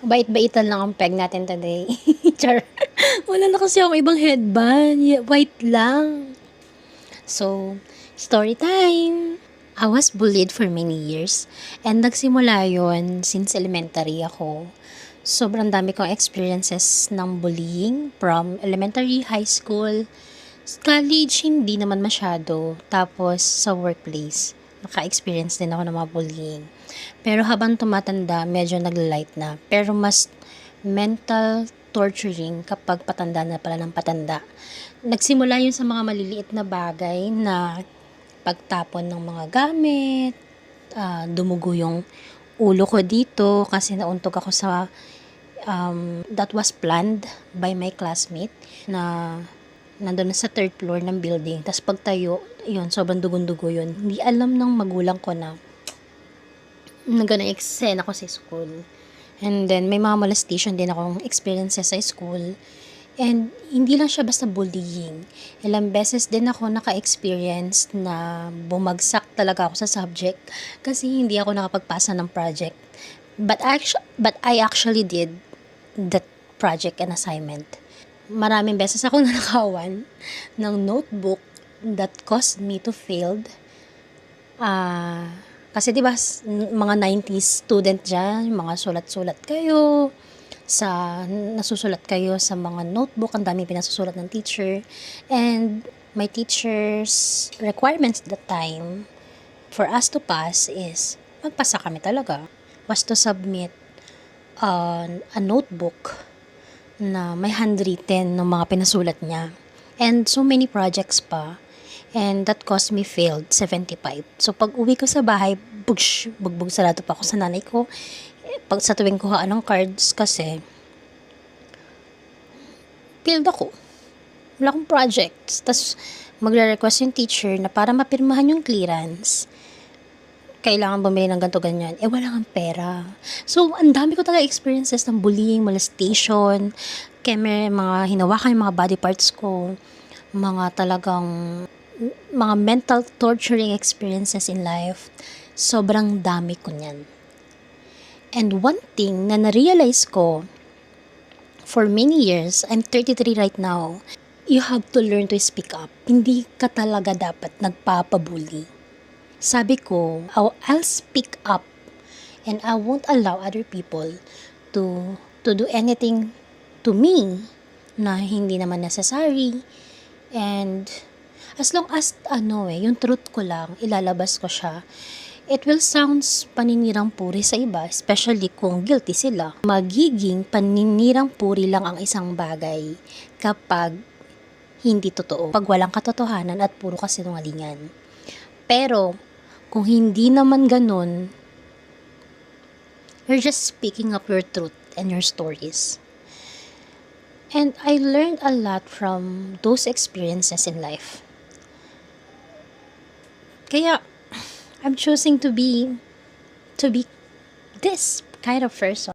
Bait-baitan lang ang peg natin today. Char. Wala na kasi akong ibang headband. White lang. So, story time. I was bullied for many years. And nagsimula yon since elementary ako. Sobrang dami kong experiences ng bullying from elementary, high school, college, hindi naman masyado. Tapos, sa workplace, naka-experience din ako ng mga bullying. Pero habang tumatanda, medyo nag-light na. Pero mas mental torturing kapag patanda na pala ng patanda. Nagsimula yun sa mga maliliit na bagay na pagtapon ng mga gamit, dumugo yung ulo ko dito kasi nauntog ako sa that was planned by my classmate na nandun na sa third floor ng building. Tapos pagtayo, yun, sobrang dugon-dugo yun. Hindi alam ng magulang ko na nag-eksena ako sa school. And then, may mga molestation din akong experiences sa school. And hindi lang siya basta bullying. Ilang beses din ako naka-experience na bumagsak talaga ako sa subject kasi hindi ako nakapagpasa ng project. But I actually did that project and assignment. Maraming beses ako nanakawan ng notebook that caused me to failed. Kasi diba, mga 90s student dyan, mga sulat-sulat kayo, nasusulat kayo sa mga notebook, ang dami pinasusulat ng teacher. And my teacher's requirements at that time for us to pass is, magpasa kami talaga, was to submit a notebook na may handwritten ng mga pinasulat niya. And so many projects pa. And that cost me failed 75. So pag uwi ko sa bahay, bugbog sarado pa ako sa nanay ko. Pag sa tuwing kuhaan ng cards kasi failed ako. Wala akong projects. Tapos magre-request yung teacher na para mapirmahan yung clearance, kailangan bumili ng ganito ganyan. Wala kang pera. So, ang dami ko talaga experiences ng bullying, molestation, kaya may mga hinawakan yung mga body parts ko, mga mental torturing experiences in life. Sobrang dami ko niyan. And one thing na na-realize ko, for many years, I'm 33 right now, you have to learn to speak up. Hindi ka talaga dapat nagpapabully. Sabi ko, I'll speak up and I won't allow other people to do anything to me na hindi naman necessary. And as long as yung truth ko lang, ilalabas ko siya. It will sounds paninirang puri sa iba, especially kung guilty sila. Magiging paninirang puri lang ang isang bagay kapag hindi totoo. Pag walang katotohanan at puro kasinungalingan. Pero, kung hindi naman ganun, you're just speaking up your truth and your stories. And I learned a lot from those experiences in life. Kaya, I'm choosing to be this kind of person.